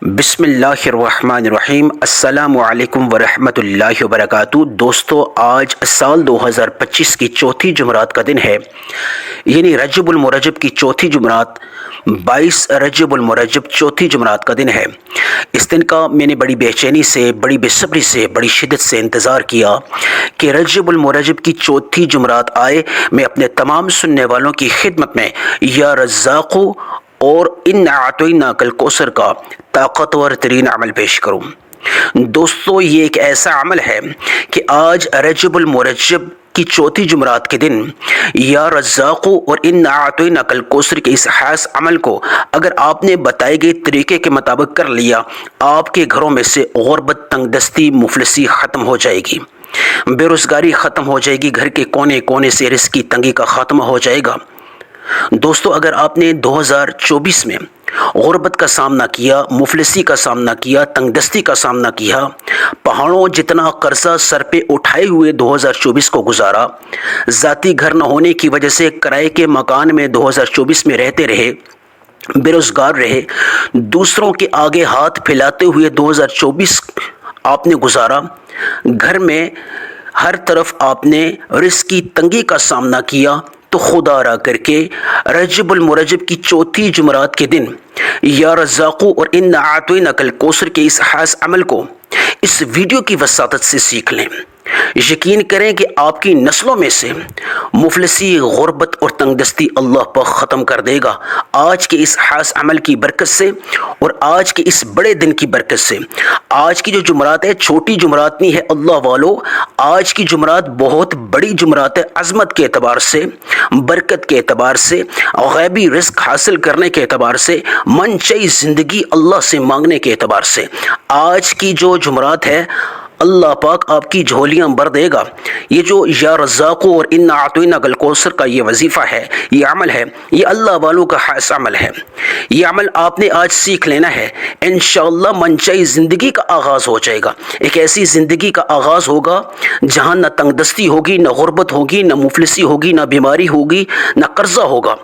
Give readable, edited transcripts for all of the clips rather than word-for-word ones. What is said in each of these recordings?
بسم اللہ الرحمن الرحیم۔ السلام علیکم ورحمۃ اللہ وبرکاتہ۔ دوستو، آج سال 2025 کی چوتھی جمعرات کا دن ہے، یعنی رجب المرجب کی چوتھی جمعرات، 22 رجب المرجب چوتھی جمعرات کا دن ہے۔ اس دن کا میں نے بڑی بے چینی سے، بڑی بے صبری سے، بڑی شدت سے انتظار کیا کہ رجب المرجب کی چوتھی جمعرات آئے، میں اپنے تمام سننے والوں کی خدمت میں یا رزاق اور ان اعطیناک الکوثر کا طاقتور ترین عمل پیش کروں۔ دوستو، یہ ایک ایسا عمل ہے کہ آج رجب المرجب کی چوتھی جمعرات کے دن یا رزاق اور ان اعطیناک الکوثر کے اس خاص عمل کو اگر آپ نے بتائے گئے طریقے کے مطابق کر لیا، آپ کے گھروں میں سے غربت، تنگ دستی، مفلسی ختم ہو جائے گی، بے روزگاری ختم ہو جائے گی، گھر کے کونے کونے سے رزق کی تنگی کا خاتمہ ہو جائے گا۔ دوستو، اگر آپ نے 2024 میں غربت کا سامنا کیا، مفلسی کا سامنا کیا، تنگ دستی کا سامنا کیا، پہاڑوں جتنا قرضہ سر پہ اٹھائے ہوئے 2024 کو گزارا، ذاتی گھر نہ ہونے کی وجہ سے کرائے کے مکان میں 2024 میں رہتے رہے، بے روزگار رہے، دوسروں کے آگے ہاتھ پھیلاتے ہوئے 2024 آپ نے گزارا، گھر میں ہر طرف آپ نے رزق کی تنگی کا سامنا کیا، تو خدا را کر کے رجب المرجب کی چوتھی جمعرات کے دن یا رزاق اور ان اعطیناک الکوثر کے اس خاص عمل کو اس ویڈیو کی وساطت سے سیکھ لیں۔ یقین کریں کہ آپ کی نسلوں میں سے مفلسی، غربت اور تنگ دستی اللہ پاک ختم کر دے گا۔ آج کے اس خاص عمل کی برکت سے اور آج کے اس بڑے دن کی برکت سے، آج کی جو جمعرات ہے چھوٹی جمعرات نہیں ہے اللہ والو، آج کی جمعرات بہت بڑی جمعرات ہے، عظمت کے اعتبار سے، برکت کے اعتبار سے، غیبی رزق حاصل کرنے کے اعتبار سے، من چاہی زندگی اللہ سے مانگنے کے اعتبار سے، آج کی جو جمعرات ہے اللہ پاک آپ کی جھولیاں بھر دے گا۔ یہ جو یا رزاق اور ان اعطیناک الکوثر کا یہ وظیفہ ہے، یہ عمل ہے، یہ اللہ والوں کا خاص عمل ہے۔ یہ عمل آپ نے آج سیکھ لینا ہے، انشاءاللہ منشائی زندگی کا آغاز ہو جائے گا۔ ایک ایسی زندگی کا آغاز ہوگا جہاں نہ تنگ دستی ہوگی، نہ غربت ہوگی، نہ مفلسی ہوگی، نہ بیماری ہوگی، نہ قرضہ ہوگا،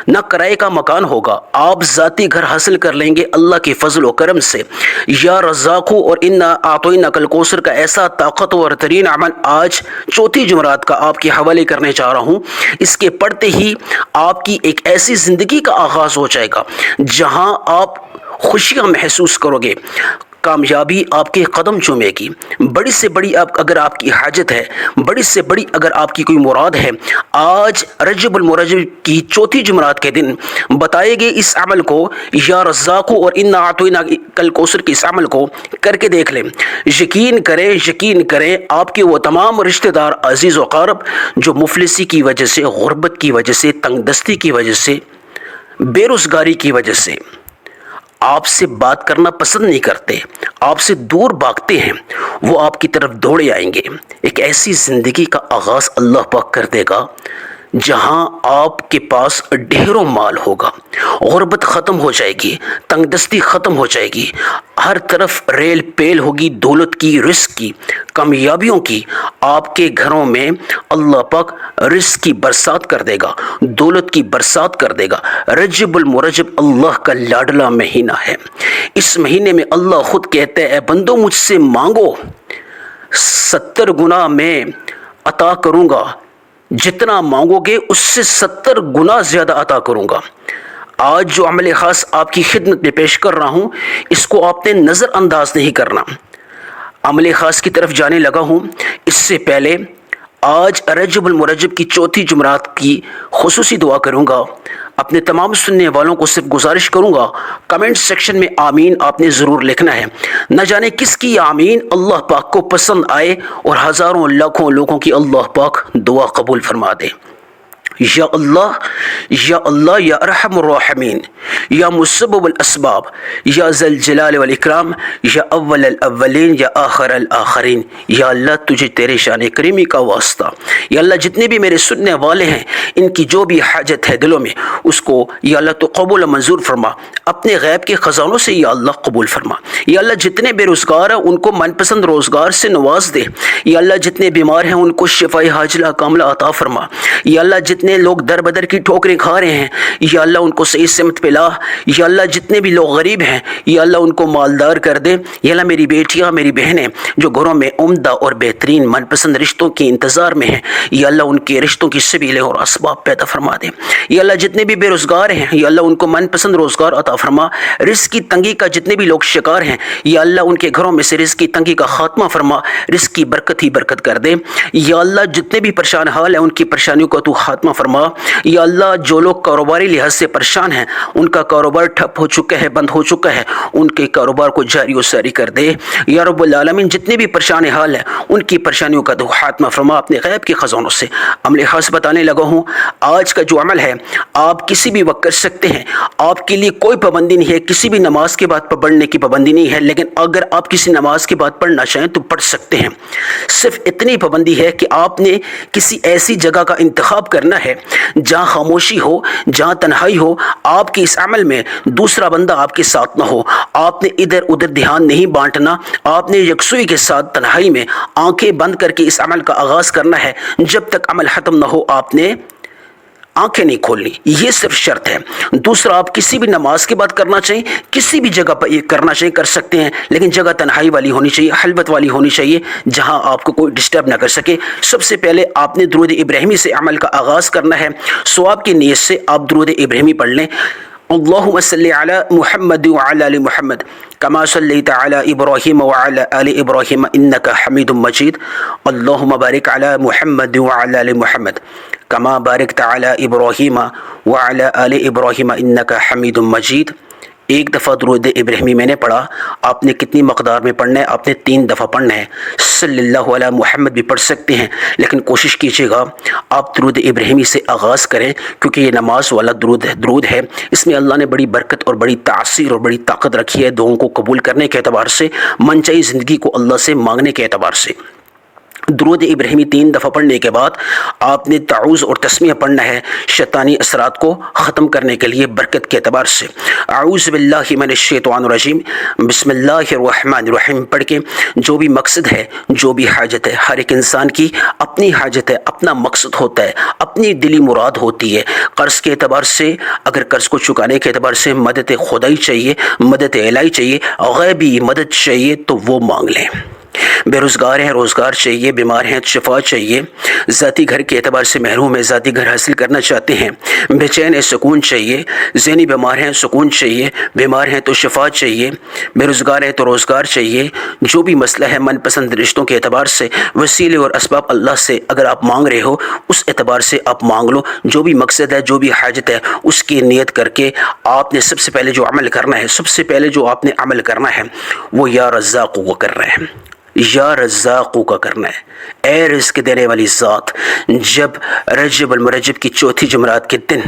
نہ کرائے کا مکان ہوگا۔ آپ ذاتی گھر حاصل کر لیں گے اللہ کے فضل و کرم سے۔ یا رزاق اور ان اعطیناک الکوثر کا ایسا طاقتور ترین عمل آج چوتھی جمعرات کا آپ کے حوالے کرنے چاہ رہا ہوں۔ اس کے پڑھتے ہی آپ کی ایک ایسی زندگی کا آغاز ہو جائے گا جہاں آپ خوشیاں محسوس کرو گے، کامیابی آپ کے قدم چومے گی۔ بڑی سے بڑی اگر آپ کی حاجت ہے، بڑی سے بڑی اگر آپ کی کوئی مراد ہے، آج رجب المرجب کی چوتھی جمعرات کے دن بتائے گئے اس عمل کو یا رزاق اور ان اعطیناک الکوثر کے اس عمل کو کر کے دیکھ لیں۔ یقین کریں آپ کے وہ تمام رشتہ دار، عزیز و اقارب جو مفلسی کی وجہ سے، غربت کی وجہ سے، تنگ دستی کی وجہ سے، بے روزگاری کی وجہ سے آپ سے بات کرنا پسند نہیں کرتے، آپ سے دور بھاگتے ہیں، وہ آپ کی طرف دوڑے آئیں گے۔ ایک ایسی زندگی کا آغاز اللہ پاک کر دے گا جہاں آپ کے پاس ڈھیروں مال ہوگا، غربت ختم ہو جائے گی، تنگ دستی ختم ہو جائے گی، ہر طرف ریل پیل ہوگی، دولت کی، رزق کی، کامیابیوں کی۔ آپ کے گھروں میں اللہ پاک رزق کی برسات کر دے گا، دولت کی برسات کر دے گا۔ رجب المرجب اللہ کا لاڈلا مہینہ ہے۔ اس مہینے میں اللہ خود کہتے ہیں، اے بندو مجھ سے مانگو، 70 گنا میں عطا کروں گا، جتنا مانگو گے اس سے 70 گنا زیادہ عطا کروں گا۔ آج جو عمل خاص آپ کی خدمت میں پیش کر رہا ہوں، اس کو آپ نے نظر انداز نہیں کرنا۔ عمل خاص کی طرف جانے لگا ہوں، اس سے پہلے آج رجب المرجب کی چوتھی جمعرات کی خصوصی دعا کروں گا۔ اپنے تمام سننے والوں کو صرف گزارش کروں گا، کمنٹ سیکشن میں آمین آپ نے ضرور لکھنا ہے۔ نہ جانے کس کی آمین اللہ پاک کو پسند آئے اور ہزاروں لاکھوں لوگوں کی اللہ پاک دعا قبول فرما دے۔ یا اللہ، یا اللہ، یا ارحم الراحمین، یا مسبب الاسباب، یا ذی الجلال والاکرام، یا اول الاولین، یا آخر الاخرین۔ یا اللہ، تجھے تیرے شان کریمی کا واسطہ، یا اللہ جتنے بھی میرے سننے والے ہیں ان کی جو بھی حاجت ہے دلوں میں، اس کو یا اللہ تو قبول و منظور فرما، اپنے غیب کے خزانوں سے یا اللہ قبول فرما۔ یا اللہ جتنے بے روزگار ہیں ان کو من پسند روزگار سے نواز دے۔ یا اللہ جتنے بیمار ہیں ان کو شفائے عاجلہ کاملہ عطا فرما۔ یا اللہ جتنے جتنے لوگ در بدر کی ٹھوکریں کھا رہے ہیں یا اللہ ان کو صحیح سمت پہ لا، یا اللہ جتنے بھی لوگ غریب ہیں یا اللہ ان کو مالدار کر دے، یا اللہ میری بیٹیاں میری بہنیں جو گھروں میں عمدہ اور بہترین من پسند رشتوں کے انتظار میں ہیں یا اللہ ان کے رشتوں کی سبیلیں اور اسباب پیدا فرما دے، یا اللہ جتنے بھی بے روزگار ہیں یا اللہ ان کو من پسند روزگار عطا فرما، رزق کی تنگی کا جتنے بھی لوگ شکار ہیں یا اللہ ان کے گھروں میں سے رزق کی تنگی کا خاتمہ فرما، رزق کی برکت ہی برکت کر دے، یا اللہ جتنے بھی پریشان حال ہیں ان کی پریشانیوں کا تو خاتمہ فرما، یا اللہ جو لوگ کاروباری لحاظ سے پریشان ہیں ان کا کاروبار ٹھپ ہو چکا ہے، بند ہو چکا ہے، ان کے کاروبار کو جاری و ساری کر دے، یا رب العالمین جتنے بھی پریشان حال ہیں ان کی پریشانیوں کا تو خاتمہ فرما اپنے غیب کے خزانوں سے۔ عمل خاص بتانے لگا ہوں، آج کا جو عمل ہے آپ کسی بھی وقت کر سکتے ہیں، آپ کے لیے کوئی پابندی نہیں ہے، کسی بھی نماز کے بعد پڑھنے کی پابندی نہیں ہے، لیکن اگر آپ کسی نماز کے بعد پڑھنا چاہیں تو پڑھ سکتے ہیں۔ صرف اتنی پابندی ہے کہ آپ نے کسی ایسی جگہ کا انتخاب کرنا ہے جہاں خاموشی ہو، جہاں تنہائی ہو، آپ کے اس عمل میں دوسرا بندہ آپ کے ساتھ نہ ہو، آپ نے ادھر ادھر دھیان نہیں بانٹنا، آپ نے یکسوئی کے ساتھ تنہائی میں آنکھیں بند کر کے اس عمل کا آغاز کرنا ہے، جب تک عمل ختم نہ ہو آپ نے آنکھیں نہیں کھولنی، یہ صرف شرط ہے۔ دوسرا آپ کسی بھی نماز کے بعد کرنا چاہیں، کسی بھی جگہ پر یہ کرنا چاہیں کر سکتے ہیں، لیکن جگہ تنہائی والی ہونی چاہیے، خلوت والی ہونی چاہیے، جہاں آپ کو کوئی ڈسٹرب نہ کر سکے۔ سب سے پہلے آپ نے درود ابراہیمی سے عمل کا آغاز کرنا ہے، ثواب کی نیت سے آپ درود ابراہیمی پڑھ لیں۔ اللہم صلی علی محمد وعلی آل محمد کما صلیت علی ابراہیم وعلی آل ابراہیم انک حمید مجید، اللہم بارک علی محمد وعلی آل محمد کما بارکت علی ابراہیم وعلی آل ابراہیم انک حمید مجید۔ ایک دفعہ درود ابراہیمی میں نے پڑھا، آپ نے کتنی مقدار میں پڑھنا ہے؟ آپ نے 3 دفعہ پڑھنا ہے۔ صلی اللہ علیہ محمد بھی پڑھ سکتے ہیں، لیکن کوشش کیجیے گا آپ درود ابراہیمی سے آغاز کریں، کیونکہ یہ نماز والا درود ہے، اس میں اللہ نے بڑی برکت اور بڑی تاثیر اور بڑی طاقت رکھی ہے، دعاؤں کو قبول کرنے کے اعتبار سے، منچائی زندگی کو اللہ سے مانگنے کے اعتبار سے۔ درود ابراہیمی 3 دفعہ پڑھنے کے بعد آپ نے تعوذ اور تسمیہ پڑھنا ہے شیطانی اثرات کو ختم کرنے کے لیے، برکت کے اعتبار سے۔ اعوذ باللہ من الشیطان الرجیم، بسم اللہ الرحمن الرحیم پڑھ کے جو بھی مقصد ہے، جو بھی حاجت ہے، ہر ایک انسان کی اپنی حاجت ہے، اپنا مقصد ہوتا ہے، اپنی دلی مراد ہوتی ہے۔ قرض کے اعتبار سے اگر قرض کو چکانے کے اعتبار سے مدد خدائی چاہیے، مدد الہی چاہیے، غیبی مدد چاہیے تو وہ مانگ لیں۔ بے روزگار ہیں روزگار چاہیے، بیمار ہیں شفا چاہیے، ذاتی گھر کے اعتبار سے محروم ہیں، ذاتی گھر حاصل کرنا چاہتے ہیں، بے چین ہے سکون چاہیے، ذہنی بیمار ہیں سکون چاہیے، بیمار ہیں تو شفا چاہیے، بے روزگار ہے تو روزگار چاہیے، جو بھی مسئلہ ہے من پسند رشتوں کے اعتبار سے وسیلے اور اسباب اللہ سے اگر آپ مانگ رہے ہو اس اعتبار سے آپ مانگ لو، جو بھی مقصد ہے جو بھی حاجت ہے اس کی نیت کر کے آپ نے سب سے پہلے جو عمل کرنا ہے، سب سے پہلے جو آپ نے عمل کرنا ہے وہ یا رزاق وہ کر رہے ہیں، یا رزاقو کا کرنا ہے۔ اے رزق دینے والی ذات، جب رجب المرجب کی چوتھی جمعرات کے دن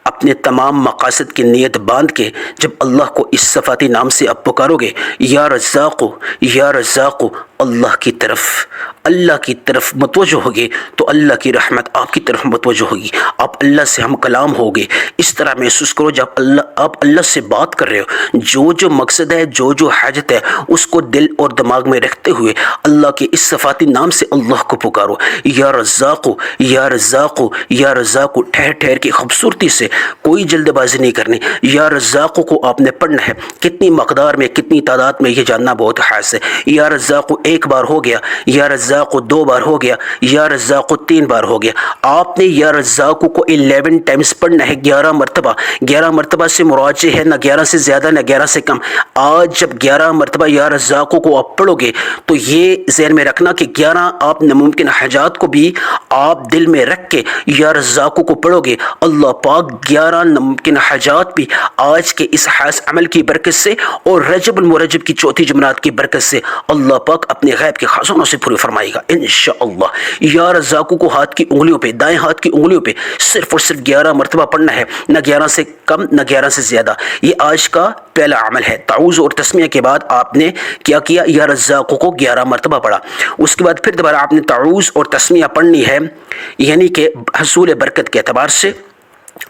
اپنے تمام مقاصد کی نیت باندھ کے جب اللہ کو اس صفاتی نام سے آپ پکارو گے، یا رزاقو یا رزاقو، اللہ کی طرف متوجہ ہوگے تو اللہ کی رحمت آپ کی طرف متوجہ ہوگی، آپ اللہ سے ہم کلام ہوگے۔ اس طرح محسوس کرو جب آپ اللہ سے بات کر رہے ہو، جو مقصد ہے جو حاجت ہے اس کو دل اور دماغ میں رکھتے ہوئے اللہ کے اس صفاتی نام سے اللہ کو پکارو، یا رزاقو یا رزاقو یا رزاقو، ٹھہر ٹھہر کی خوبصورتی سے، کوئی جلد بازی نہیں کرنی۔ یا رزاقو کو آپ نے پڑھنا ہے، کتنی مقدار میں کتنی تعداد میں یہ جاننا بہت خاص ہے۔ یا رزاقو 1 بار ہو گیا، یا رزاقو 2 بار ہو گیا، یا رزاقو 3 بار ہو گیا۔ آپ نے یا رزاقو کو 11 ٹائمز پڑھنا ہے، 11 مرتبہ۔ 11 مرتبہ سے مراد ہے نہ 11 سے زیادہ نہ 11 سے کم۔ آج جب 11 مرتبہ یا رزاقو کو آپ پڑھو گے تو یہ ذہن میں رکھنا کہ 11 آپ ناممکن حاجات کو بھی آپ دل میں رکھ کے یا رزاقو کو پڑھو گے، اللہ پاک 11 ناممکن حاجات بھی آج کے اس خاص عمل کی برکت سے اور رجب المرجب کی چوتھی جمعرات کی برکت سے اللہ پاک اپنے غیب کے خزانوں سے پوری فرمائے گا انشاءاللہ۔ یا رزاقو کو ہاتھ کی انگلیوں پہ، دائیں ہاتھ کی انگلیوں پہ صرف اور صرف 11 مرتبہ پڑھنا ہے، نہ 11 سے کم نہ 11 سے زیادہ۔ یہ آج کا پہلا عمل ہے۔ تعوذ اور تسمیہ کے بعد آپ نے کیا کیا؟ یا رزاقو کو 11 مرتبہ پڑھا۔ اس کے بعد پھر دوبارہ آپ نے تعوذ اور تسمیہ پڑھنی ہے، یعنی کہ حصول برکت کے اعتبار سے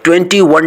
21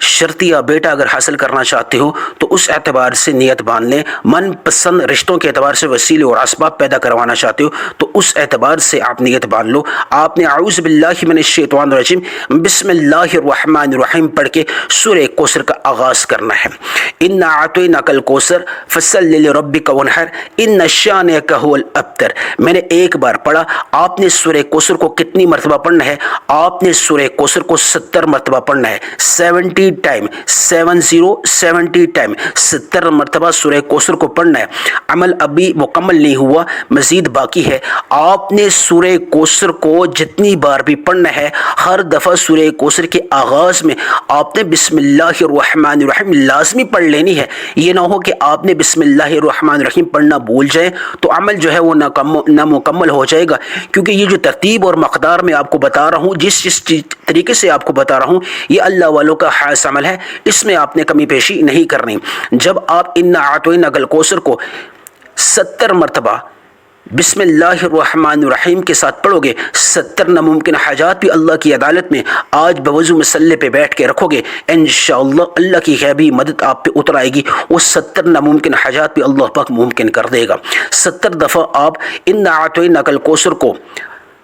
شرطیہ بیٹا اگر حاصل کرنا چاہتے ہو تو اس اعتبار سے نیت باندھ لیں، من پسند رشتوں کے اعتبار سے وسیلے اور اسباب پیدا کروانا چاہتے ہو تو اس اعتبار سے آپ نیت باندھ لو۔ آپ نے اعوذ باللہ من الشیطان الرجیم بسم اللہ الرحمن الرحیم پڑھ کے سورہ کوثر کا آغاز کرنا ہے۔ انا اعطیناک الکوثر فصلی لربک وانحر ان شانئک ھو الابتر۔ میں نے ایک بار پڑھا، آپ نے سورہ کوثر کو کتنی مرتبہ پڑھنا ہے؟ آپ نے سورہ کوثر کو 70 مرتبہ پڑھنا ہے، 70 ٹائم، 70 ٹائم، 70 مرتبہ سورہ کوثر کو پڑھنا ہے۔ عمل ابھی مکمل نہیں ہوا، مزید باقی ہے۔ آپ نے سورہ کوثر کو جتنی بار بھی پڑھنا ہے، ہر دفعہ سورہ کوثر کے آغاز میں آپ نے بسم اللہ الرحمن الرحیم لازمی پڑھ لینی ہے۔ یہ نہ ہو کہ آپ نے بسم اللہ الرحمن الرحیم پڑھنا بھول جائیں تو عمل جو ہے وہ نامکمل ہو جائے گا، کیونکہ یہ جو ترتیب اور مقدار میں آپ کو بتا رہا ہوں، جس طریقے سے آپ کو بتا رہا ہوں، یہ اللہ والوں کا خاص عمل ہے، اس میں آپ نے کمی پیشی نہیں کرنی۔ جب آپ انا اعطیناک الکوثر کو 70 مرتبہ بسم اللہ الرحمن الرحیم کے ساتھ پڑھو گے، 70 ناممکن حاجات بھی اللہ کی عدالت میں آج بوضو مسلح پہ بیٹھ کے رکھو گے، انشاءاللہ اللہ کی غیبی مدد آپ پہ اتر آئے گی، وہ 70 ناممکن حاجات بھی اللہ پاک ممکن کر دے گا۔ 70 دفعہ آپ انا اعطیناک الکوثر کو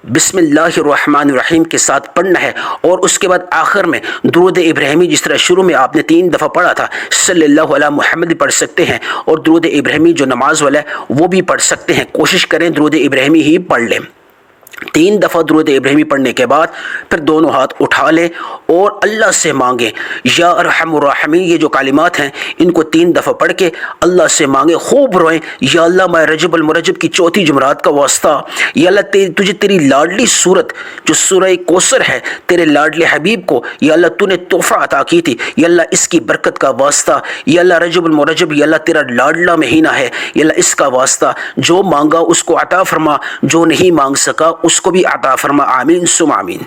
بسم اللہ الرحمن الرحیم کے ساتھ پڑھنا ہے، اور اس کے بعد آخر میں درود ابراہیمی، جس طرح شروع میں آپ نے 3 دفعہ پڑھا تھا، صلی اللہ علی محمد پڑھ سکتے ہیں، اور درود ابراہیمی جو نماز والا ہے وہ بھی پڑھ سکتے ہیں۔ کوشش کریں درود ابراہیمی ہی پڑھ لیں۔ 3 دفعہ درود ابراہیمی پڑھنے کے بعد پھر دونوں ہاتھ اٹھا لیں اور اللہ سے مانگیں، یا ارحم الراحمین، یہ جو کلمات ہیں ان کو 3 دفعہ پڑھ کے اللہ سے مانگیں، خوب روئیں، یا اللہ میں رجب المرجب کی 4 جمعرات کا واسطہ، یا اللہ تجھے تیری لاڈلی صورت جو سورہ کوثر ہے، تیرے لاڈلے حبیب کو یا اللہ تو نے تحفہ عطا کی تھی، یا اللہ اس کی برکت کا واسطہ، یا اللہ رجب المرجب، یا اللہ تیرا لاڈلا مہینہ ہے، یا اللہ اس کا واسطہ، جو مانگا اس کو عطا فرما، جو نہیں مانگ سکا اس کو بھی عطا فرما، آمین ثم آمین۔